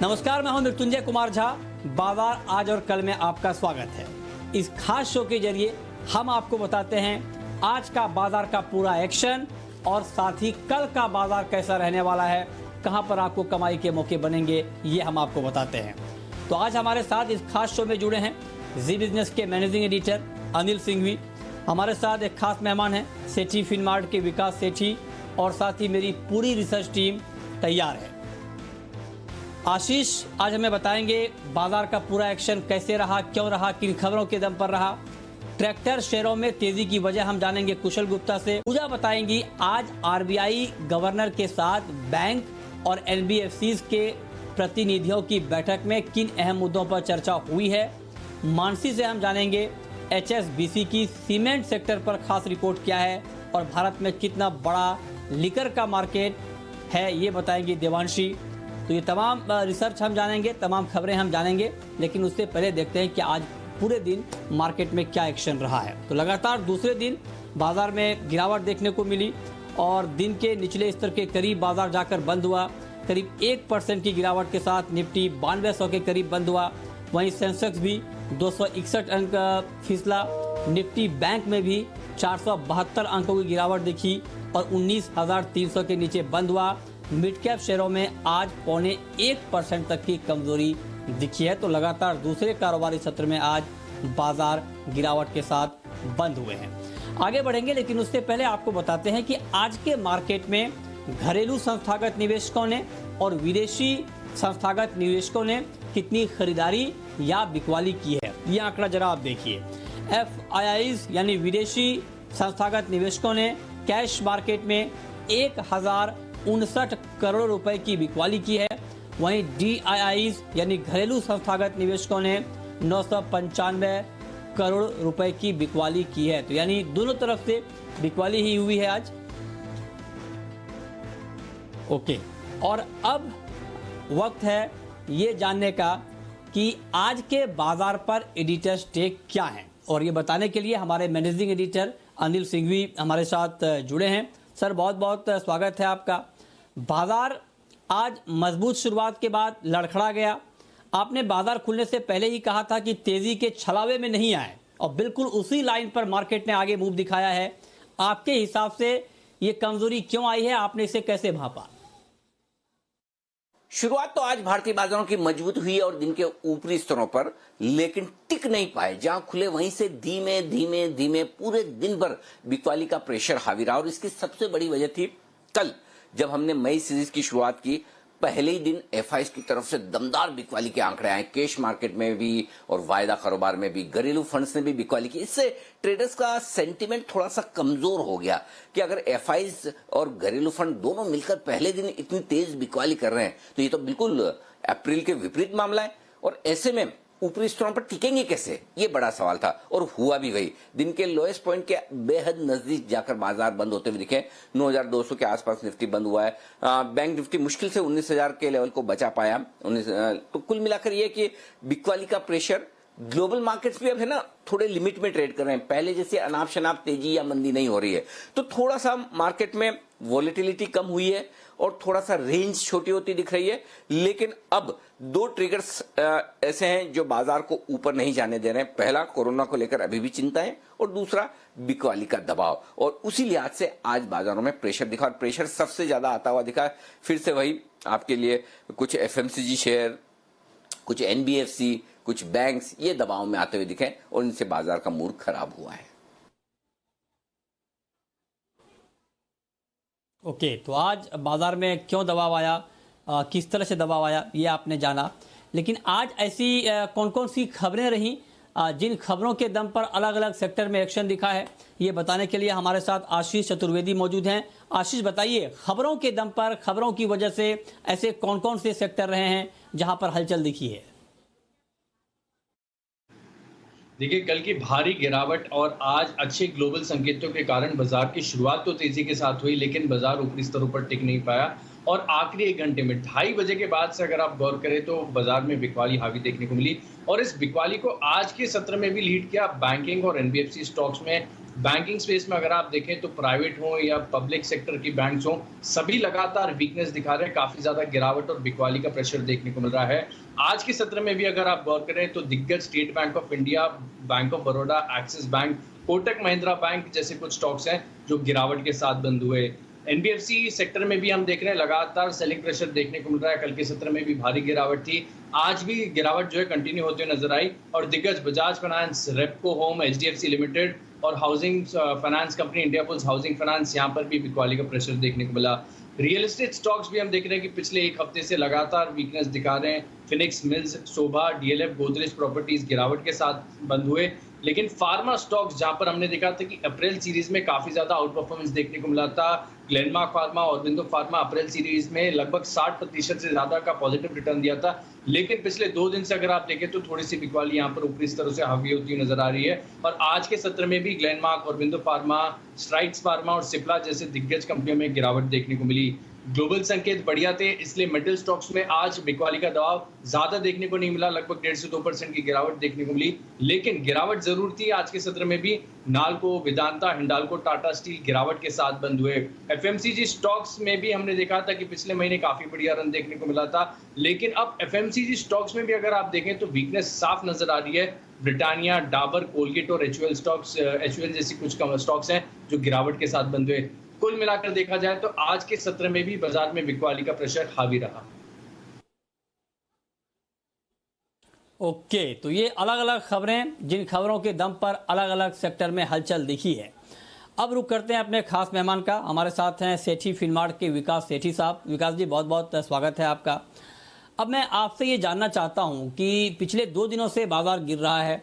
नमस्कार, मैं हूं मृत्युंजय कुमार झा। बाजार आज और कल में आपका स्वागत है। इस खास शो के जरिए हम आपको बताते हैं आज का बाजार का पूरा एक्शन और साथ ही कल का बाजार कैसा रहने वाला है, कहां पर आपको कमाई के मौके बनेंगे, ये हम आपको बताते हैं। तो आज हमारे साथ इस खास शो में जुड़े हैं जी बिजनेस के मैनेजिंग एडिटर अनिल सिंघवी। हमारे साथ एक खास मेहमान हैं सेठी फिनमार्ट के विकास सेठी, और साथ ही मेरी पूरी रिसर्च टीम तैयार है। आशीष आज हमें बताएंगे बाजार का पूरा एक्शन कैसे रहा, क्यों रहा, किन खबरों के दम पर रहा। ट्रैक्टर शेयरों में तेजी की वजह हम जानेंगे कुशल गुप्ता से। पूजा बताएंगी आज आरबीआई गवर्नर के साथ बैंक और एनबीएफसीज के प्रतिनिधियों की बैठक में किन अहम मुद्दों पर चर्चा हुई है। मानसी से हम जानेंगे एचएसबीसी की सीमेंट सेक्टर पर खास रिपोर्ट क्या है और भारत में कितना बड़ा लिकर का मार्केट है, ये बताएंगी देवांशी। तो ये तमाम रिसर्च हम जानेंगे, तमाम खबरें हम जानेंगे, लेकिन उससे पहले देखते हैं कि आज पूरे दिन मार्केट में क्या एक्शन रहा है। तो लगातार दूसरे दिन बाजार में गिरावट देखने को मिली और दिन के निचले स्तर के करीब बाजार जाकर बंद हुआ। करीब 1% की गिरावट के साथ निफ्टी 9200 के करीब बंद हुआ। वहीं सेंसेक्स भी 261 अंक फिसला। निफ्टी बैंक में भी 472 अंकों की गिरावट दिखी और 19,300 के नीचे बंद हुआ। मिड कैप शेयरों में आज 0.25% तक की कमजोरी दिखी है। तो लगातार दूसरे कारोबारी सत्र में आज बाजार गिरावट के साथ बंद हुए हैं। आगे बढ़ेंगे, लेकिन उससे पहले आपको बताते हैं कि आज के मार्केट में घरेलू संस्थागत निवेशकों ने और विदेशी संस्थागत निवेशकों ने कितनी खरीदारी या बिकवाली की है, ये आंकड़ा जरा आप देखिए। एफआईआईज यानी विदेशी संस्थागत निवेशकों ने कैश मार्केट में 1059 करोड़ रुपए की बिकवाली की है। वहीं डीआईआईज यानी घरेलू संस्थागत निवेशकों ने 995 करोड़ रुपए की बिकवाली की है। तो यानी दोनों तरफ से बिकवाली ही हुई है आज। ओके, और अब वक्त है ये जानने का कि आज के बाजार पर एडिटर्स टेक क्या है, और ये बताने के लिए हमारे मैनेजिंग एडिटर अनिल सिंघवी हमारे साथ जुड़े हैं। सर, बहुत बहुत स्वागत है आपका। बाजार आज मजबूत शुरुआत के बाद लड़खड़ा गया। आपने बाजार खुलने से पहले ही कहा था कि तेजी के छलावे में नहीं आए, और बिल्कुल उसी लाइन पर मार्केट ने आगे मूव दिखाया है। आपके हिसाब से ये कमजोरी क्यों आई है, आपने इसे कैसे भांपा? शुरुआत तो आज भारतीय बाजारों की मजबूत हुई और दिन के ऊपरी स्तरों पर, लेकिन टिक नहीं पाए। जहां खुले वहीं से धीमे धीमे धीमे पूरे दिन भर बिकवाली का प्रेशर हावी रहा। और इसकी सबसे बड़ी वजह थी कल जब हमने मई सीरीज की शुरुआत की, पहले ही दिन एफआईआईज की तरफ से दमदार बिकवाली के आंकड़े आए। कैश मार्केट में भी और वायदा कारोबार में भी घरेलू फंड्स ने भी बिकवाली की। इससे ट्रेडर्स का सेंटीमेंट थोड़ा सा कमजोर हो गया कि अगर एफआईआईज और घरेलू फंड दोनों मिलकर पहले दिन इतनी तेज बिकवाली कर रहे हैं तो ये तो बिल्कुल अप्रैल के विपरीत मामला है। और ऐसे में ऊपरी स्तरों पर टिकेंगे कैसे, ये बड़ा सवाल था, और हुआ भी वही। दिन के लोएस्ट पॉइंट के बेहद नजदीक जाकर बाजार बंद होते हुए दिखे। 9,200 के आसपास निफ्टी बंद हुआ है। बैंक निफ्टी मुश्किल से 19,000 के लेवल को बचा पाया। तो कुल मिलाकर यह कि बिकवाली का प्रेशर, ग्लोबल मार्केट्स भी अब है ना थोड़े लिमिट में ट्रेड कर रहे हैं। पहले जैसे अनाप शनाप तेजी या मंदी नहीं हो रही है, तो थोड़ा सा मार्केट में वॉलेटिलिटी कम हुई है और थोड़ा सा रेंज छोटी होती दिख रही है। लेकिन अब दो ट्रिगर्स ऐसे हैं जो बाजार को ऊपर नहीं जाने दे रहे हैं। पहला, कोरोना को लेकर अभी भी चिंता है, और दूसरा बिकवाली का दबाव। और उसी लिहाज से आज बाजारों में प्रेशर दिखा, और प्रेशर सबसे ज्यादा आता हुआ दिखा फिर से वही आपके लिए कुछ एफएमसीजी शेयर, कुछ एनबीएफसी, कुछ बैंक्स, ये दबाव में आते हुए दिखे और इनसे बाजार का मूड खराब हुआ है। ओके, तो आज बाजार में क्यों दबाव आया, किस तरह से दबाव आया, ये आपने जाना। लेकिन आज ऐसी कौन कौन सी खबरें रहीं जिन खबरों के दम पर अलग अलग सेक्टर में एक्शन दिखा है, ये बताने के लिए हमारे साथ आशीष चतुर्वेदी मौजूद हैं। आशीष, बताइए, खबरों के दम पर, खबरों की वजह से ऐसे कौन कौन से सेक्टर रहे हैं जहां पर हलचल दिखी है? देखिए, कल की भारी गिरावट और आज अच्छे ग्लोबल संकेतों के कारण बाजार की शुरुआत तो तेजी के साथ हुई, लेकिन बाजार ऊपरी स्तरों पर टिक नहीं पाया। और आखिरी 1 घंटे में 2:30 बजे के बाद से अगर आप गौर करें तो बाजार में बिकवाली हावी देखने को मिली, और इस बिकवाली को आज के सत्र में भी लीड किया बैंकिंग और एनबीएफसी स्टॉक्स में बैंकिंग स्पेस में अगर आप देखें तो प्राइवेट हो या पब्लिक सेक्टर की बैंक्स हो, सभी लगातार वीकनेस दिखा रहे हैं, काफी ज्यादा गिरावट और बिकवाली का प्रेशर देखने को मिल रहा है। आज के सत्र में भी अगर आप गौर करें तो दिग्गज state bank of India, bank of Baroda, axis bank, Kotak Mahindra bank जैसे कुछ स्टॉक्स हैं जो गिरावट के साथ बंद हुए। एनबीएफसी सेक्टर में भी हम देख रहे हैं लगातार सेलिंग प्रेशर देखने को मिल रहा है। कल के सत्र में भी भारी गिरावट थी, आज भी गिरावट जो है कंटिन्यू होते हुए नजर आई। और दिग्गज Bajaj finance, Repco home, HDFC limited और housing finance company Indiabulls housing finance, यहाँ पर भी बिकवाली का प्रेशर देखने को मिला। रियल एस्टेट स्टॉक्स भी हम देख रहे हैं कि पिछले एक हफ्ते से लगातार वीकनेस दिखा रहे हैं। फिनिक्स मिल्स, शोभा, डीएलएफ, गोदरेज प्रॉपर्टीज गिरावट के साथ बंद हुए। लेकिन फार्मा स्टॉक्स जहां पर हमने देखा था कि अप्रैल सीरीज में काफी ज्यादा आउट परफॉर्मेंस देखने को मिला था। ग्लेनमार्क फार्मा और बिंदु फार्मा अप्रैल सीरीज में लगभग 60% से ज्यादा का पॉजिटिव रिटर्न दिया था। लेकिन पिछले 2 दिन से अगर आप देखें तो थोड़ी सी बिकवाली यहाँ पर ऊपरी स्तरों से हावी होती हुई नजर आ रही है। और आज के सत्र में भी ग्लेनमार्क और बिंदु फार्मा, स्ट्राइड्स फार्मा और सिप्ला जैसे दिग्गज कंपनियों में गिरावट देखने को मिली। ग्लोबल संकेत बढ़िया थे, इसलिए मेटल स्टॉक्स में आज बिकवाली का दबाव ज्यादा देखने को नहीं मिला, लगभग 1.5 से 2% की गिरावट देखने को मिली। लेकिन गिरावट जरूर थी आज के सत्र में भी। नाल्को, वेदांता, हिंडाल्को, टाटा स्टील गिरावट के साथ बंद हुए। एफएमसीजी स्टॉक्स में भी हमने देखा था कि पिछले महीने काफी बढ़िया रन देखने को मिला था, लेकिन अब एफएमसीजी स्टॉक्स में भी अगर आप देखें तो वीकनेस साफ नजर आ रही है। ब्रिटानिया, डाबर, कोलगेट और एचयूएल स्टॉक्स, एचयूएल जैसी कुछ स्टॉक्स हैं जो गिरावट के साथ बंद हुए। कुल मिलाकर देखा जाए तो आज के सत्र में भी बाजार में बिकवाली का प्रेशर हावी रहा। ओके, तो ये अलग अलग खबरें, जिन खबरों के दम पर अलग अलग सेक्टर में हलचल दिखी है। अब रुक करते हैं अपने खास मेहमान का। हमारे साथ हैं सेठी फिनमार्ट के विकास सेठी साहब। विकास जी, बहुत बहुत स्वागत है आपका। अब मैं आपसे ये जानना चाहता हूं कि पिछले 2 दिनों से बाजार गिर रहा है,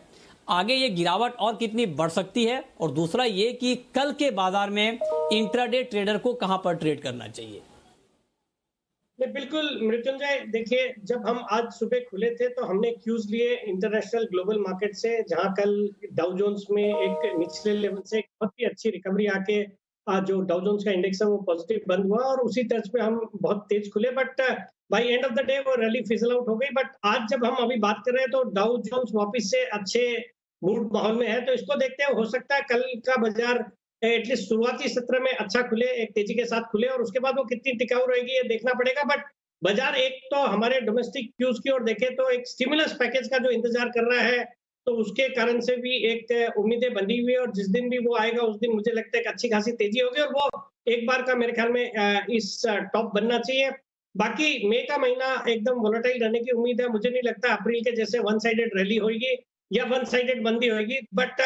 आगे ये गिरावट और कितनी बढ़ सकती है, और दूसरा ये कि कल के बाजार में इंट्राडे ट्रेडर को कहां पर ट्रेड करना चाहिए? बिल्कुल मृत्युंजय, देखिए, जब हम आज सुबह खुले थे तो हमने क्यूज लिए इंटरनेशनल ग्लोबल मार्केट से, जहां कल डाउ जोन्स में एक निचले लेवल से बहुत ही अच्छी रिकवरी आके आज जो डाउ जोन्स का इंडेक्स है वो पॉजिटिव बंद हुआ और उसी तर्ज पे हम बहुत तेज खुले। But by end of the day वो रैली फिजल आउट हो गई। बट आज जब हम अभी बात कर रहे हैं तो डाउ जोन्स वापस से अच्छे मूड माहौल में है, तो इसको देखते हैं हो सकता है कल का बाजार एटलीस्ट शुरुआती सत्र में अच्छा खुले, एक तेजी के साथ खुले, और उसके बाद वो कितनी टिकाऊ रहेगी ये देखना पड़ेगा। बट बाजार एक तो हमारे डोमेस्टिक क्यूज की ओर देखे तो एक स्टिमुलस पैकेज का जो इंतजार कर रहा है, तो उसके कारण से भी एक उम्मीदें बंधी हुई है, और जिस दिन भी वो आएगा उस दिन मुझे लगता है कि अच्छी खासी तेजी होगी और वो एक बार का मेरे ख्याल में इस टॉप बनना चाहिए। बाकी मई का महीना एकदम वोलेटाइल रहने की उम्मीद है। मुझे नहीं लगता अप्रैल के जैसे वन साइडेड रैली होगी या वन साइडेड बंदी होगी। बट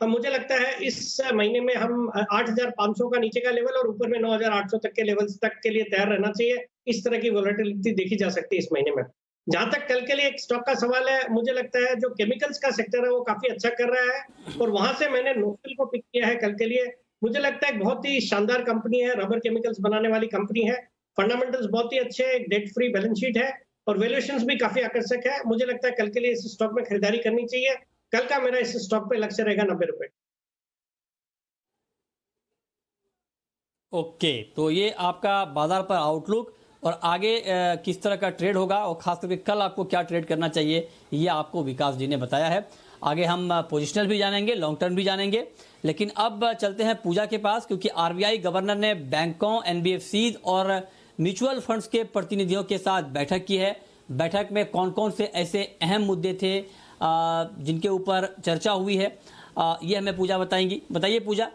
मुझे लगता है इस महीने में हम 8,500 का नीचे का लेवल और ऊपर में 9,800 तक के लेवल्स तक के लिए तैयार रहना चाहिए। इस तरह की वोलेटिलिटी देखी जा सकती है इस महीने में। जहां तक कल के लिए एक स्टॉक का सवाल है, मुझे लगता है जो केमिकल्स का सेक्टर है वो काफी अच्छा कर रहा है, और वहां से मैंने नोफिल को पिक किया है कल के लिए। मुझे लगता है बहुत ही शानदार कंपनी है, रबर केमिकल्स बनाने वाली कंपनी है, फंडामेंटल्स बहुत ही अच्छे हैं, डेट फ्री बैलेंस शीट है और वैल्यूएशंस भी काफी आकर्षक है। मुझे लगता है कल के लिए इस स्टॉक में खरीदारी करनी चाहिए। कल का मेरा इस स्टॉक पे लक्ष्य रहेगा 90 रुपए। ओके, तो ये आपका बाजार पर आउटलुक और आगे किस तरह का ट्रेड होगा और खास करके कल आपको क्या ट्रेड करना चाहिए, ये आपको विकास जी ने बताया है। आगे हम पोजिशनल भी जानेंगे, लॉन्ग टर्म भी जानेंगे, लेकिन अब चलते हैं पूजा के पास, क्योंकि आरबीआई गवर्नर ने बैंकों, एनबीएफसी और म्यूचुअल फंड्स के प्रतिनिधियों के साथ बैठक की है। बैठक में कौन कौन से ऐसे अहम मुद्दे थे जिनके ऊपर चर्चा हुई है, ये हमें पूजा बताएंगी। बताइए पूजा।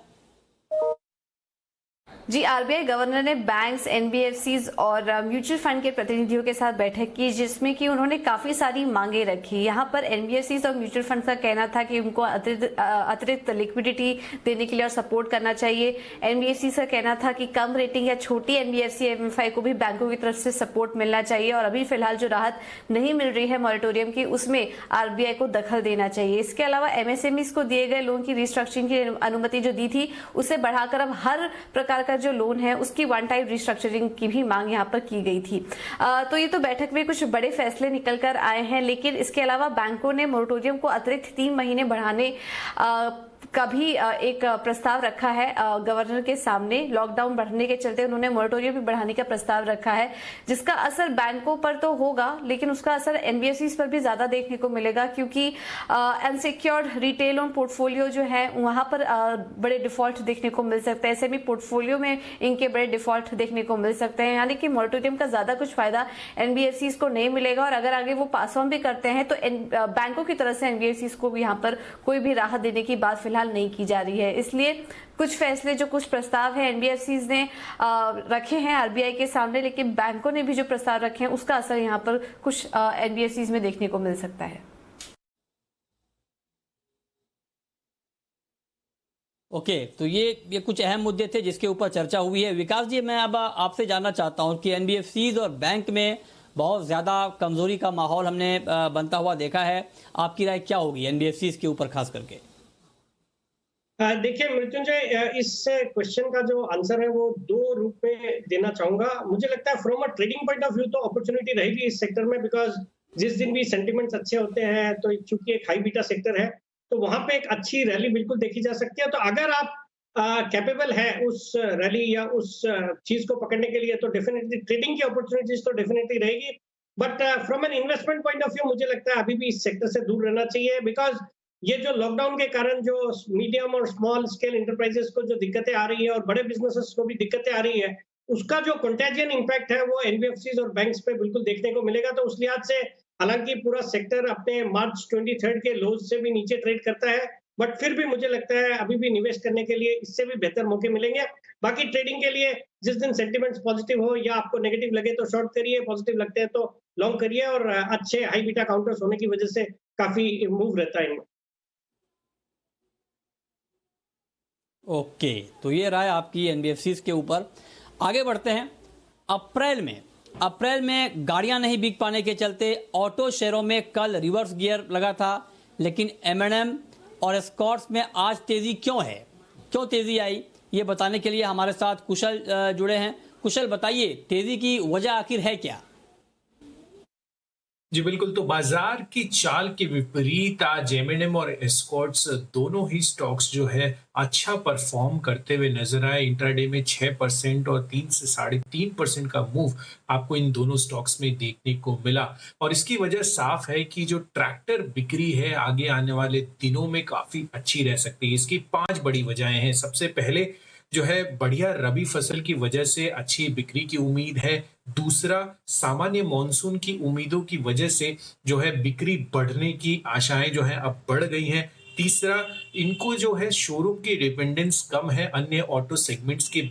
जी, आरबीआई गवर्नर ने बैंक्स, एनबीएफसीज और म्यूचुअल फंड के प्रतिनिधियों के साथ बैठक की, जिसमें कि उन्होंने काफी सारी मांगे रखी। यहाँ पर एनबीएफसीज और म्यूचुअल फंड का कहना था कि उनको अतिरिक्त लिक्विडिटी देने के लिए और सपोर्ट करना चाहिए। एनबीएफसी का कहना था कि कम रेटिंग या छोटी एनबीएफसी एमएफआई को भी बैंकों की तरफ से सपोर्ट मिलना चाहिए, और अभी फिलहाल जो राहत नहीं मिल रही है मॉरेटोरियम की, उसमें आरबीआई को दखल देना चाहिए। इसके अलावा एमएसएमईज को दिए गए लोन की रिस्ट्रक्चरिंग की अनुमति जो दी थी, उसे बढ़ाकर अब हर प्रकार का जो लोन है उसकी वन टाइम रिस्ट्रक्चरिंग की भी मांग यहां पर की गई थी। तो ये तो बैठक में कुछ बड़े फैसले निकल कर आए हैं, लेकिन इसके अलावा बैंकों ने मोरेटोरियम को अतिरिक्त 3 महीने बढ़ाने का भी एक प्रस्ताव रखा है गवर्नर के सामने। लॉकडाउन बढ़ने के चलते उन्होंने मोरेटोरियम भी बढ़ाने का प्रस्ताव रखा है, जिसका असर बैंकों पर तो होगा लेकिन उसका असर एनबीएफसीज पर भी ज्यादा देखने को मिलेगा, क्योंकि अनसिक्योर्ड रिटेल लोन पोर्टफोलियो जो है वहां पर बड़े डिफॉल्ट देखने को मिल सकते हैं। एसएमई पोर्टफोलियो में इनके बड़े डिफॉल्ट देखने को मिल सकते हैं, यानी कि मोरेटोरियम का ज्यादा कुछ फायदा एनबीएफसीज को नहीं मिलेगा। और अगर आगे वो पास ऑन भी करते हैं तो बैंकों की तरफ से एनबीएफसीज को भी यहाँ पर कोई भी राहत देने की बात फिलहाल नहीं की जा रही है। इसलिए कुछ फैसले जो कुछ प्रस्ताव है एनबीएफसीज ने रखे हैं आरबीआई के सामने, लेकिन बैंकों ने भी जो प्रस्ताव रखे हैं उसका असर यहाँ पर कुछ एनबीएफसीज में देखने को मिल सकता है। ओके, तो ये कुछ अहम मुद्दे थे जिसके ऊपर चर्चा हुई है। विकास जी, मैं अब आपसे जानना चाहता हूं कि एनबीएफसीज और बैंक में बहुत ज्यादा कमजोरी का माहौल हमने बनता हुआ देखा है। आपकी राय क्या होगी एनबीएफसीज के ऊपर खास करके? देखिए मृत्युंजय, इस क्वेश्चन का जो आंसर है वो दो रूप में देना चाहूंगा। मुझे लगता है from a trading point of view तो अपॉर्चुनिटी रहेगी इस सेक्टर में, बिकॉज जिस दिन भी सेंटिमेंट्स अच्छे होते हैं तो चूंकि एक हाई बीटा सेक्टर है तो वहां पे एक अच्छी रैली बिल्कुल देखी जा सकती है। तो अगर आप कैपेबल है उस रैली या उस चीज को पकड़ने के लिए तो डेफिनेटली ट्रेडिंग की अपॉर्चुनिटीज तो डेफिनेटली रहेगी। But from an investment point of view मुझे लगता है अभी भी इस सेक्टर से दूर रहना चाहिए, बिकॉज ये जो लॉकडाउन के कारण जो मीडियम और स्मॉल स्केल इंटरप्राइजेस को जो दिक्कतें आ रही है और बड़े बिजनेसेस को भी दिक्कतें आ रही है, उसका जो कंटेजियन इम्पैक्ट है वो एनबीएफसीज और बैंक्स पे बिल्कुल देखने को मिलेगा। तो उस लिहाज से हालांकि पूरा सेक्टर अपने मार्च 23 के लोज से भी नीचे ट्रेड करता है, बट फिर भी मुझे लगता है अभी भी निवेश करने के लिए इससे भी बेहतर मौके मिलेंगे। बाकी ट्रेडिंग के लिए जिस दिन सेंटिमेंट्स पॉजिटिव हो या आपको नेगेटिव लगे तो शॉर्ट करिए, पॉजिटिव लगते हैं तो लॉन्ग करिए, और अच्छे हाई बीटा काउंटर्स होने की वजह से काफी मूव रहता है इनमें। ओके, तो ये राय आपकी एनबीएफसीज के ऊपर। आगे बढ़ते हैं। अप्रैल में गाड़ियां नहीं बिक पाने के चलते ऑटो शेयरों में कल रिवर्स गियर लगा था, लेकिन एम&एम और एस्कॉर्ट्स में आज तेजी क्यों है, क्यों तेजी आई, ये बताने के लिए हमारे साथ कुशल जुड़े हैं। कुशल, बताइए तेजी की वजह आखिर है क्या? जी बिल्कुल, तो बाजार की चाल के विपरीत आज एम&एम और एस्कॉर्ट्स दोनों ही स्टॉक्स जो है अच्छा परफॉर्म करते हुए नजर आए। इंट्राडे में 6% और 3 से 3.5% का मूव आपको इन दोनों स्टॉक्स में देखने को मिला, और इसकी वजह साफ है कि जो ट्रैक्टर बिक्री है आगे आने वाले दिनों में काफी अच्छी रह सकती है। इसकी 5 बड़ी वजहें हैं। सबसे पहले जो है बढ़िया रबी फसल की वजह से अच्छी बिक्री की उम्मीद है। दूसरा, सामान्य मॉनसून की उम्मीदों की वजह से जो है बिक्री बढ़ने की आशाएं जो है अब बढ़ गई हैं। तीसरा, इनको जो है शोरूम की डिपेंडेंस कम है अन्य ऑटो सेगमेंट्स के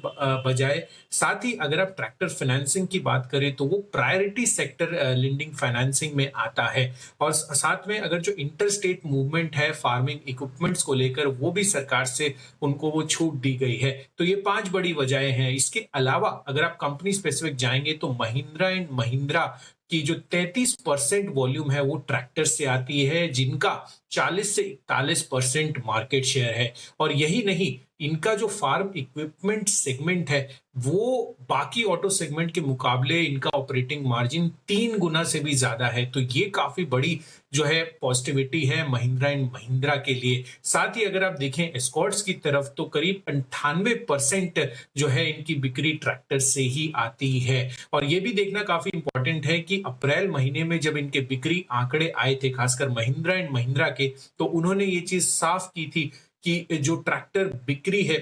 बजाय। साथ ही अगर आप ट्रैक्टर फाइनेंसिंग की बात करें तो वो प्रायोरिटी सेक्टर लेंडिंग फाइनेंसिंग में आता है, और साथ में अगर जो इंटर स्टेट मूवमेंट है फार्मिंग इक्विपमेंट्स को लेकर वो भी सरकार से उनको वो छूट दी गई है। तो ये 5 बड़ी वजहें हैं। इसके अलावा अगर आप कंपनी स्पेसिफिक जाएंगे तो महिंद्रा एंड महिंद्रा की जो 33% वॉल्यूम है वो ट्रैक्टर से आती है, जिनका 40 से 41% मार्केट शेयर है। और यही नहीं, इनका जो फार्म इक्विपमेंट सेगमेंट है वो बाकी ऑटो सेगमेंट के मुकाबले इनका ऑपरेटिंग मार्जिन 3 गुना से भी ज्यादा है। तो ये काफी बड़ी जो है पॉजिटिविटी है महिंद्रा एंड महिंद्रा के लिए। साथ ही अगर आप देखें एस्कॉर्ट्स की तरफ तो करीब 98% जो है इनकी बिक्री ट्रैक्टर से ही आती है। और ये भी देखना काफी इंपॉर्टेंट है कि अप्रैल महीने में जब इनके बिक्री आंकड़े आए थे खासकर महिंद्रा एंड महिंद्रा के, तो उन्होंने ये चीज साफ की थी कि जो ट्रैक्टर बिक्री है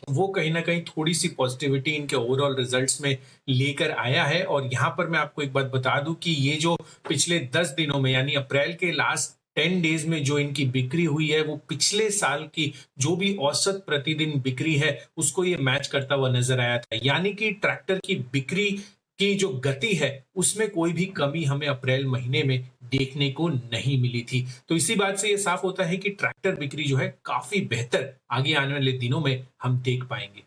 वो कहीं ना कहीं थोड़ी सी पॉजिटिविटी इनके ओवरऑल रिजल्ट्स में लेकर आया है। और यहाँ पर मैं आपको एक बात बता दूं कि ये जो पिछले 10 दिनों में यानी अप्रैल के लास्ट 10 डेज में जो इनकी बिक्री हुई है वो पिछले साल की जो भी औसत प्रतिदिन बिक्री है उसको ये मैच करता हुआ नजर आया था। यानी कि ट्रैक्टर की बिक्री की जो गति है उसमें कोई भी कमी हमें अप्रैल महीने में देखने को नहीं मिली थी। तो इसी बात से ये साफ होता है कि ट्रैक्टर बिक्री जो है काफी बेहतर आगे आने वाले दिनों में हम देख पाएंगे।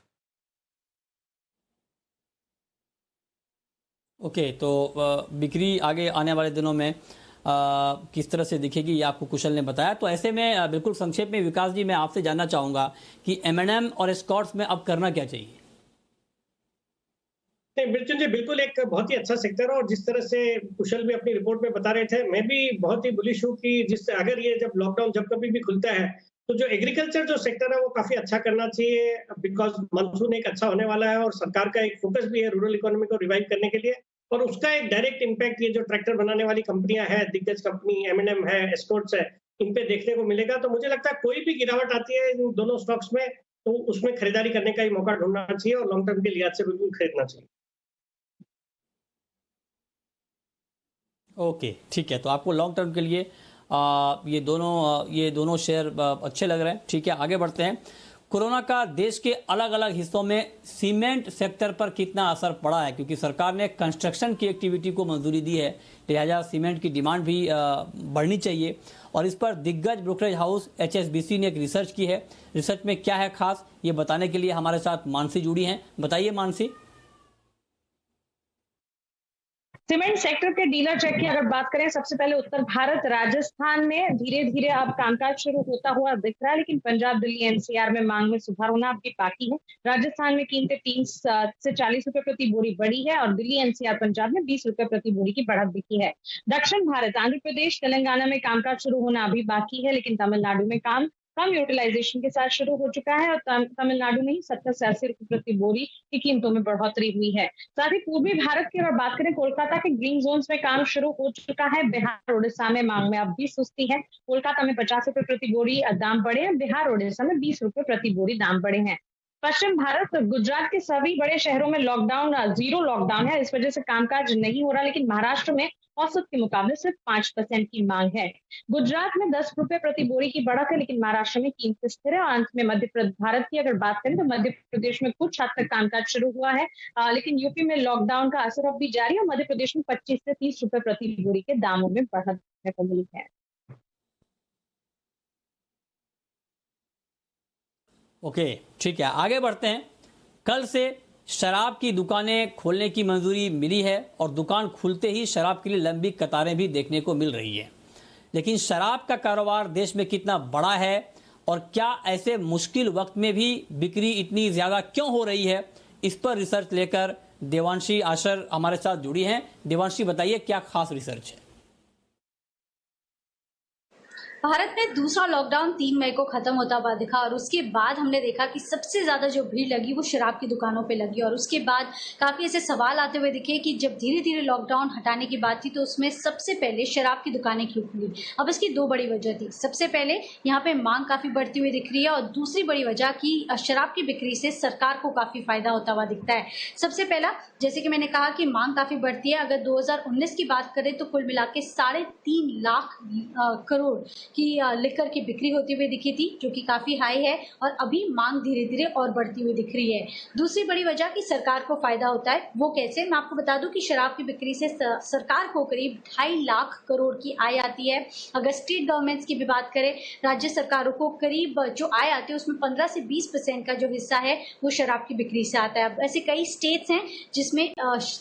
ओके, तो बिक्री आगे आने वाले दिनों में किस तरह से दिखेगी ये आपको कुशल ने बताया। तो ऐसे में बिल्कुल संक्षेप में विकास जी मैं आपसे जानना चाहूंगा कि एम&एम और एस्कॉर्ट्स में अब करना क्या चाहिए? मृत्युंजय, बिल्कुल एक बहुत ही अच्छा सेक्टर है, और जिस तरह से कुशल भी अपनी रिपोर्ट में बता रहे थे मैं भी बहुत ही बुलिश हूँ कि अगर ये जब लॉकडाउन जब कभी भी खुलता है तो जो एग्रीकल्चर जो सेक्टर है वो काफी अच्छा करना चाहिए, बिकॉज मानसून एक अच्छा होने वाला है और सरकार का एक फोकस भी है रूरल इकोनॉमी को रिवाइव करने के लिए, और उसका एक डायरेक्ट इम्पैक्ट ये जो ट्रैक्टर बनाने वाली कंपनियां हैं, दिग्गज कंपनी M&M है, एस्कॉर्ट्स है, इन पे देखने को मिलेगा। तो मुझे लगता है कोई भी गिरावट आती है इन दोनों स्टॉक्स में तो उसमें खरीदारी करने का ही मौका ढूंढना चाहिए और लॉन्ग टर्म के लिहाज से बिल्कुल खरीदना चाहिए। ओके, ठीक है। तो आपको लॉन्ग टर्म के लिए ये दोनों शेयर अच्छे लग रहे हैं। ठीक है, आगे बढ़ते हैं। कोरोना का देश के अलग अलग हिस्सों में सीमेंट सेक्टर पर कितना असर पड़ा है, क्योंकि सरकार ने कंस्ट्रक्शन की एक्टिविटी को मंजूरी दी है, लिहाजा सीमेंट की डिमांड भी बढ़नी चाहिए। और इस पर दिग्गज ब्रोकरेज हाउस HSBC ने एक रिसर्च की है। रिसर्च में क्या है खास, ये बताने के लिए हमारे साथ मानसी जुड़ी हैं। बताइए मानसी। सीमेंट सेक्टर के डीलर चेक की अगर बात करें, सबसे पहले उत्तर भारत राजस्थान में धीरे धीरे अब कामकाज शुरू होता हुआ दिख रहा है, लेकिन पंजाब, दिल्ली, NCR में मांग में सुधार होना अभी बाकी है। राजस्थान में कीमतें 30 से 40 रुपए प्रति बोरी बढ़ी है और दिल्ली, NCR, पंजाब में 20 रुपए प्रति बोरी की बढ़त दिखी है। दक्षिण भारत, आंध्र प्रदेश, तेलंगाना में कामकाज शुरू होना अभी बाकी है, लेकिन तमिलनाडु में काम कम यूटिलाइजेशन के साथ शुरू हो चुका है और तमिलनाडु में ही 70 से 80 रुपए प्रति बोरी की कीमतों में बढ़ोतरी हुई है। साथ ही पूर्वी भारत की अगर बात करें, कोलकाता के ग्रीन जोन्स में काम शुरू हो चुका है। बिहार, उड़ीसा में मांग में अब भी सुस्ती है। कोलकाता में 50 रुपए प्रति बोरी दाम बढ़े हैं, बिहार, उड़ीसा में 20 रुपए प्रति बोरी दाम बढ़े हैं। पश्चिम भारत, गुजरात के सभी बड़े शहरों में लॉकडाउन, 0 लॉकडाउन है, इस वजह से कामकाज नहीं हो रहा, लेकिन महाराष्ट्र में औसत के मुकाबले सिर्फ 5% की मांग है। गुजरात में 10 रुपए प्रति बोरी की बढ़त है, लेकिन महाराष्ट्र में कीमत स्थिर है। और अंत में मध्य भारत की अगर बात करें तो मध्य प्रदेश में कुछ हद तक कामकाज शुरू हुआ है, लेकिन यूपी में लॉकडाउन का असर अब भी जारी है और मध्य प्रदेश में 25 से 30 रुपए प्रति बोरी के दामों में बढ़त देखने को मिली है। ओके, ठीक है, आगे बढ़ते हैं। कल से शराब की दुकानें खोलने की मंजूरी मिली है और दुकान खुलते ही शराब के लिए लंबी कतारें भी देखने को मिल रही है। लेकिन शराब का कारोबार देश में कितना बड़ा है और क्या ऐसे मुश्किल वक्त में भी बिक्री इतनी ज्यादा क्यों हो रही है, इस पर रिसर्च लेकर देवांशी आशर हमारे साथ जुड़ी हैं। देवांशी, बताइए क्या खास रिसर्च है। भारत में दूसरा लॉकडाउन 3 मई को खत्म होता हुआ दिखा और उसके बाद हमने देखा कि सबसे ज्यादा जो भीड़ लगी वो शराब की दुकानों पे लगी और उसके बाद काफी ऐसे सवाल आते हुए दिखे कि जब धीरे धीरे लॉकडाउन हटाने की बात थी तो उसमें सबसे पहले शराब की दुकानें क्यों खुली। अब इसकी 2 बड़ी वजह थी। सबसे पहले यहाँ पे मांग काफी बढ़ती हुई दिख रही है और दूसरी बड़ी वजह की शराब की बिक्री से सरकार को काफी फायदा होता हुआ दिखता है। सबसे पहला, जैसे कि मैंने कहा कि मांग काफी बढ़ती है। अगर 2019 की बात करें तो कुल मिला के 3.5 लाख करोड़ की लिकर की बिक्री होती हुई दिखी थी, जो कि काफी हाई है और अभी मांग धीरे धीरे और बढ़ती हुई दिख रही है। दूसरी बड़ी वजह कि सरकार को फायदा होता है, वो कैसे, मैं आपको बता दूं कि शराब की बिक्री से सरकार को करीब 2.5 लाख करोड़ की आय आती है। अगर स्टेट गवर्नमेंट्स की भी बात करें, राज्य सरकारों को करीब जो आय आती है उसमें 15 से 20% का जो हिस्सा है वो शराब की बिक्री से आता है। अब ऐसे कई स्टेट्स हैं जिसमें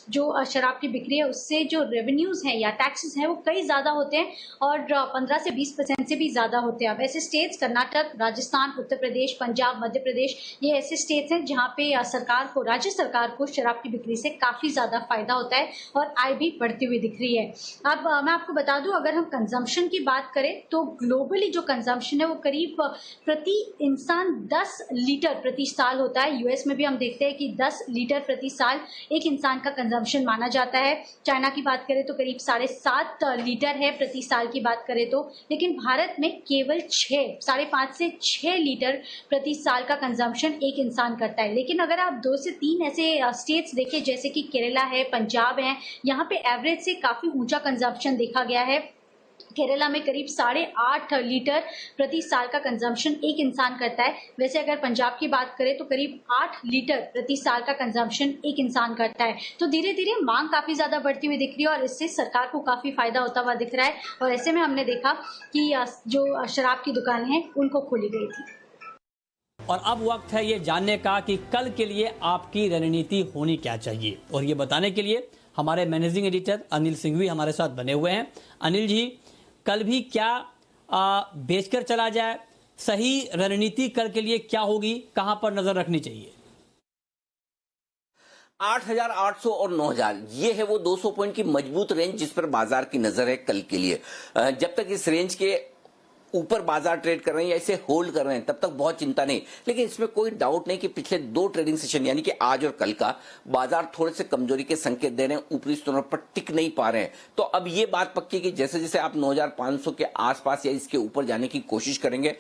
जो शराब की बिक्री है उससे जो रेवेन्यूज हैं या टैक्सेस हैं वो कई ज्यादा होते हैं और 15 से 20% से भी ज्यादा होते हैं। अब ऐसे स्टेट्स कर्नाटक, राजस्थान, उत्तर प्रदेश, पंजाब, मध्य प्रदेश, ये ऐसे स्टेट्स हैं जहां पे सरकार को, राज्य सरकार को शराब की बिक्री से काफी ज्यादा फायदा होता है और आय भी बढ़ती हुई दिख रही है। अब मैं आपको बता दूं, अगर हम कंजम्पशन की बात करें तो ग्लोबली जो कंजम्पशन है वो करीब प्रति इंसान 10 लीटर प्रति साल होता है। यूएस में भी हम देखते हैं कि 10 लीटर प्रति साल एक इंसान का कंजम्पशन माना जाता है। चाइना की बात करें तो करीब 7.5 लीटर है प्रति साल की बात करें तो, लेकिन भारत में केवल 5.5 से 6 लीटर प्रति साल का कंजम्पशन एक इंसान करता है। लेकिन अगर आप 2 से 3 ऐसे स्टेट्स देखें जैसे कि केरला है, पंजाब है, यहाँ पे एवरेज से काफी ऊंचा कंजम्पशन देखा गया है। केरला में करीब 8.5 लीटर प्रति साल का कंजम्पशन एक इंसान करता है। वैसे अगर पंजाब की बात करें तो करीब 8 लीटर प्रति साल का कंजम्पशन एक इंसान करता है। तो धीरे धीरे मांग काफी ज्यादा बढ़ती हुई दिख रही है और इससे सरकार को काफी फायदा होता हुआ दिख रहा है और ऐसे में हमने देखा कि जो शराब की दुकानें हैं उनको खोली गई थी। और अब वक्त है ये जानने का कि कल के लिए आपकी रणनीति होनी क्या चाहिए, और ये बताने के लिए हमारे मैनेजिंग एडिटर अनिल सिंघवी हमारे साथ बने हुए हैं। अनिल जी, कल भी क्या बेचकर चला जाए, सही रणनीति कल के लिए क्या होगी, कहां पर नजर रखनी चाहिए? 8,800 और 9,000 ये है वो 200 पॉइंट की मजबूत रेंज जिस पर बाजार की नजर है कल के लिए। जब तक इस रेंज के ऊपर बाजार ट्रेड कर रहे हैं या इसे होल्ड कर रहे हैं तब तक बहुत चिंता नहीं, लेकिन इसमें कोई डाउट नहीं कि पिछले 2 ट्रेडिंग सेशन यानी कि आज और कल का बाजार थोड़े से कमजोरी के संकेत दे रहे हैं, ऊपरी स्तरों पर टिक नहीं पा रहे हैं। तो अब ये बात पक्की है कि जैसे जैसे आप 9500 के आसपास या इसके ऊपर जाने की कोशिश करेंगे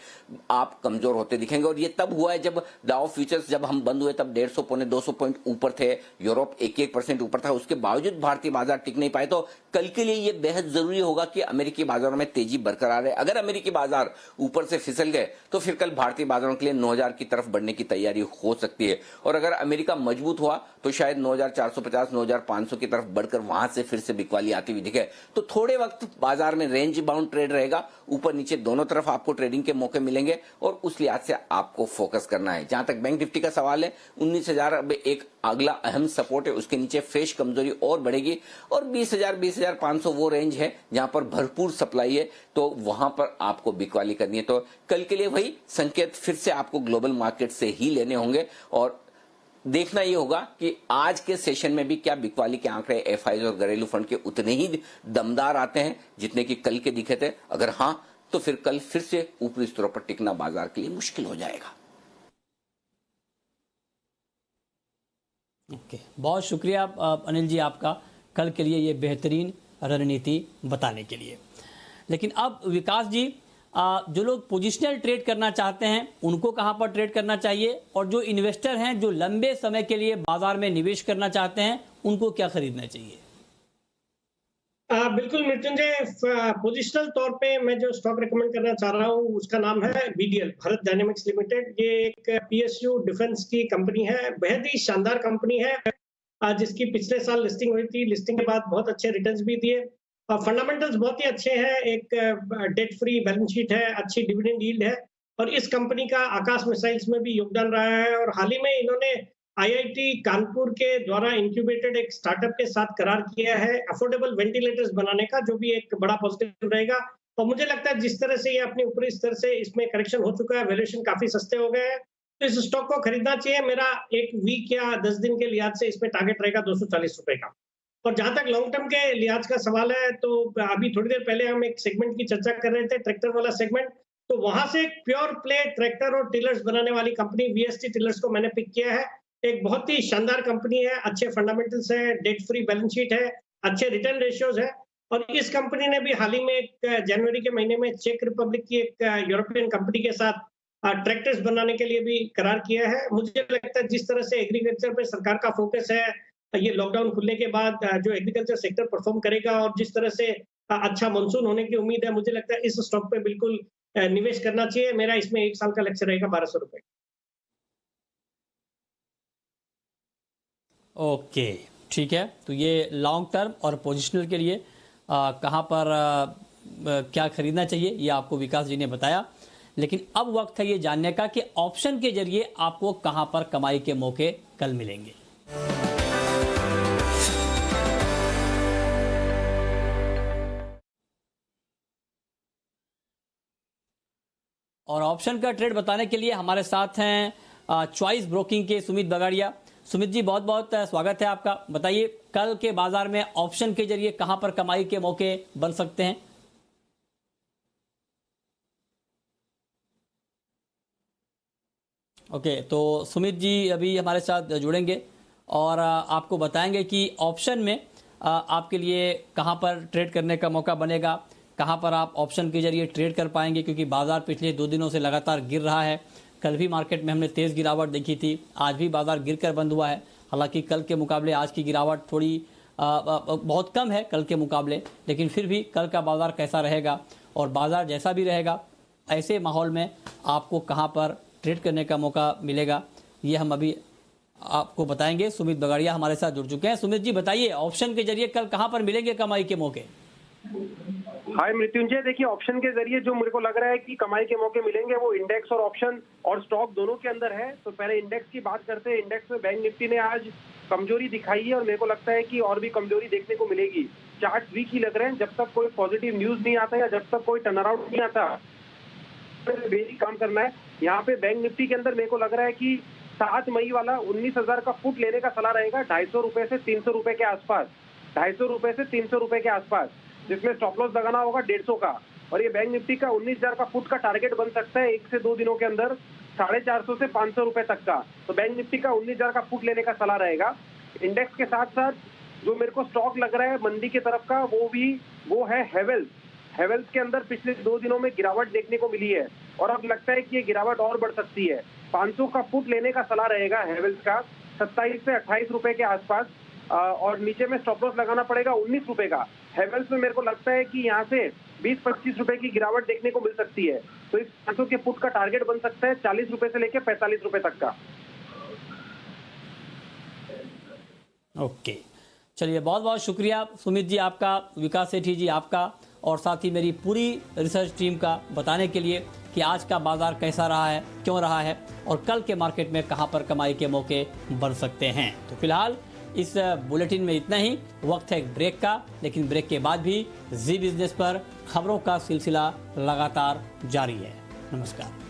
आप कमजोर होते दिखेंगे। और ये तब हुआ है जब डाउ फ्यूचर्स जब हम बंद हुए तब 150 पौने 200 पॉइंट ऊपर थे, यूरोप 1% ऊपर था, उसके बावजूद भारतीय बाजार टिक नहीं पाए। तो कल के लिए यह बेहद जरूरी होगा कि अमेरिकी बाजारों में तेजी बरकरार है। अगर अमेरिकी बाजार ऊपर से फिसल गए तो फिर कल भारतीय बाजारों के लिए 9000 की तरफ बढ़ने की तैयारी हो सकती है, और अगर अमेरिका मजबूत हुआ तो शायद 9450 9500 की तरफ बढ़कर वहां से फिर से बिकवाली आती हुई दिखे। तो थोड़े वक्त बाजार में रेंज बाउंड ट्रेड रहेगा, ऊपर नीचे दोनों तरफ आपको ट्रेडिंग के मौके मिलेंगे और उस लिहाज से आपको फोकस करना है। जहां तक बैंक निफ्टी का सवाल है 19000 अब एक अगला अहम सपोर्ट है, उसके नीचे फ्रेश कमजोरी और बढ़ेगी और 20000 20500 वो रेंज है जहां पर भरपूर सप्लाई है, तो वहां पर आपको बिकवाली करनी है। तो कल के लिए वही संकेत फिर से आपको ग्लोबल मार्केट से ही लेने होंगे और देखना यह होगा कि आज के सेशन में भी क्या बिकवाली के आंकड़े एफआईज और घरेलू फंड के उतने ही दमदार आते हैं जितने कि कल के दिखे थे। अगर हां तो फिर कल फिर से ऊपरी स्तरों पर टिकना बाजार के लिए मुश्किल हो जाएगा। ओके, बहुत शुक्रिया अनिल जी आपका कल के लिए ये बेहतरीन रणनीति बताने के लिए। लेकिन अब विकास जी, जो लोग पोजिशनल ट्रेड करना चाहते हैं उनको कहां पर ट्रेड करना चाहिए, और जो इन्वेस्टर हैं जो लंबे समय के लिए बाजार में निवेश करना चाहते हैं उनको क्या खरीदना चाहिए? बिल्कुल मृत्युंजय, पोजिशनल तौर पे मैं जो स्टॉक रिकमेंड करना चाह रहा हूँ उसका नाम है बीडीएल, भारत डायनेमिक्स लिमिटेड। ये एक पीएसयू डिफेंस की कंपनी है, बेहद ही शानदार कंपनी है, जिसकी पिछले साल लिस्टिंग हुई थी। लिस्टिंग के बाद बहुत अच्छे रिटर्न्स भी दिए, फंडामेंटल्स बहुत ही अच्छे हैं, एक डेट फ्री बैलेंस शीट है, अच्छी डिविडेंड यील्ड है, और इस कंपनी का आकाश मिसाइल्स में भी योगदान रहा है। और हाल ही में इन्होंने आईआईटी कानपुर के द्वारा इंक्यूबेटेड एक स्टार्टअप के साथ करार किया है अफोर्डेबल वेंटिलेटर्स बनाने का, जो भी एक बड़ा पॉजिटिव रहेगा। और मुझे लगता है जिस तरह से ये अपने ऊपरी स्तर से इसमें करेक्शन हो चुका है, वैल्यूएशन काफी सस्ते हो गए हैं, तो इस स्टॉक को खरीदना चाहिए। मेरा एक वीक या 10 दिन के लिहाज से इसमें टारगेट रहेगा 240 रुपए का। और जहां तक लॉन्ग टर्म के लिहाज का सवाल है, तो अभी थोड़ी देर पहले हम एक सेगमेंट की चर्चा कर रहे थे, ट्रैक्टर वाला सेगमेंट, तो वहां से एक प्योर प्ले ट्रैक्टर और टिलर्स बनाने वाली कंपनी वीएसटी टिलर्स को मैंने पिक किया है। एक बहुत ही शानदार कंपनी है, अच्छे फंडामेंटल्स है, डेट फ्री बैलेंस शीट है, अच्छे रिटर्न रेशियोज है। और इस कंपनी ने भी हाल ही में एक जनवरी के महीने में चेक रिपब्लिक की एक यूरोपियन कंपनी के साथ ट्रैक्टर्स बनाने के लिए भी करार किया है। मुझे लगता है जिस तरह से एग्रीकल्चर पे सरकार का फोकस है, ये लॉकडाउन खुलने के बाद जो एग्रीकल्चर सेक्टर परफॉर्म करेगा और जिस तरह से अच्छा मानसून होने की उम्मीद है, मुझे लगता है इस स्टॉक पे बिल्कुल निवेश करना चाहिए। मेरा इसमें 1 साल का लक्ष्य रहेगा 1200 रुपए। ओके, ठीक है। तो ये लॉन्ग टर्म और पोजिशनल के लिए कहां पर क्या खरीदना चाहिए ये आपको विकास जी ने बताया। लेकिन अब वक्त है ये जानने का कि ऑप्शन के जरिए आपको कहां पर कमाई के मौके कल मिलेंगे। और ऑप्शन का ट्रेड बताने के लिए हमारे साथ हैं चॉइस ब्रोकिंग के सुमित बगाड़िया। सुमित जी, बहुत बहुत स्वागत है आपका। बताइए कल के बाजार में ऑप्शन के जरिए कहां पर कमाई के मौके बन सकते हैं? ओके, तो सुमित जी अभी हमारे साथ जुड़ेंगे और आपको बताएंगे कि ऑप्शन में आपके लिए कहां पर ट्रेड करने का मौका बनेगा, कहां पर आप ऑप्शन के जरिए ट्रेड कर पाएंगे, क्योंकि बाजार पिछले 2 दिनों से लगातार गिर रहा है। कल भी मार्केट में हमने तेज़ गिरावट देखी थी, आज भी बाजार गिरकर बंद हुआ है। हालांकि कल के मुकाबले आज की गिरावट थोड़ी बहुत कम है कल के मुकाबले, लेकिन फिर भी कल का बाजार कैसा रहेगा और बाजार जैसा भी रहेगा, ऐसे माहौल में आपको कहां पर ट्रेड करने का मौका मिलेगा, ये हम अभी आपको बताएंगे। सुमित बगाड़िया हमारे साथ जुड़ चुके हैं। सुमित जी बताइए, ऑप्शन के जरिए कल कहां पर मिलेंगे कमाई के मौके? हाय मृत्युंजय, देखिए ऑप्शन के जरिए जो मेरे को लग रहा है कि कमाई के मौके मिलेंगे वो इंडेक्स और ऑप्शन और स्टॉक दोनों के अंदर है। तो पहले इंडेक्स की बात करते हैं। इंडेक्स में बैंक निफ्टी ने आज कमजोरी दिखाई है और मेरे को लगता है कि और भी कमजोरी देखने को मिलेगी। चार्ट वीक ही लग रहे हैं, जब तक कोई पॉजिटिव न्यूज नहीं आता या जब तक कोई टर्न अराउंड नहीं आता बेरी काम करना है। यहाँ पे बैंक निफ्टी के अंदर मेरे को लग रहा है कि 7 मई वाला 19,000 का फुट लेने का सलाह रहेगा 250 रुपए से 300 रुपए के आसपास, 250 रुपए से 300 रुपए के आसपास, जिसमें स्टॉप लॉस लगाना होगा 150 का। और ये बैंक निफ्टी का 19,000 का फुट का टारगेट बन सकता है 1 से 2 दिनों के अंदर 450 से 500 रुपए तक का। तो बैंक निफ्टी का 19,000 का फुट लेने का सलाह रहेगा। इंडेक्स के साथ साथ जो मेरे को स्टॉक लग रहा है मंदी की तरफ का वो है हेवेल्स के अंदर पिछले 2 दिनों में गिरावट देखने को मिली है और अब लगता है कि ये गिरावट और बढ़ सकती है। 500 का फुट लेने का सलाह रहेगा हेवेल्स का 27 से 28 रुपए के आसपास, और नीचे में स्टॉप लॉस लगाना पड़ेगा 19 रुपए का। हेवेल्स में मेरे को लगता है कि यहाँ से 20-25 रुपए की गिरावट देखने को मिल सकती है। तो इस 500 के फुट का टारगेट बन सकता है 40 रुपए से लेकर 45 रुपए तक का। ओके, चलिए बहुत बहुत शुक्रिया सुमित जी आपका, विकास सेठी जी आपका, और साथ ही मेरी पूरी रिसर्च टीम का बताने के लिए कि आज का बाजार कैसा रहा है, क्यों रहा है और कल के मार्केट में कहां पर कमाई के मौके बन सकते हैं। तो फिलहाल इस बुलेटिन में इतना ही। वक्त है एक ब्रेक का, लेकिन ब्रेक के बाद भी जी बिजनेस पर खबरों का सिलसिला लगातार जारी है। नमस्कार।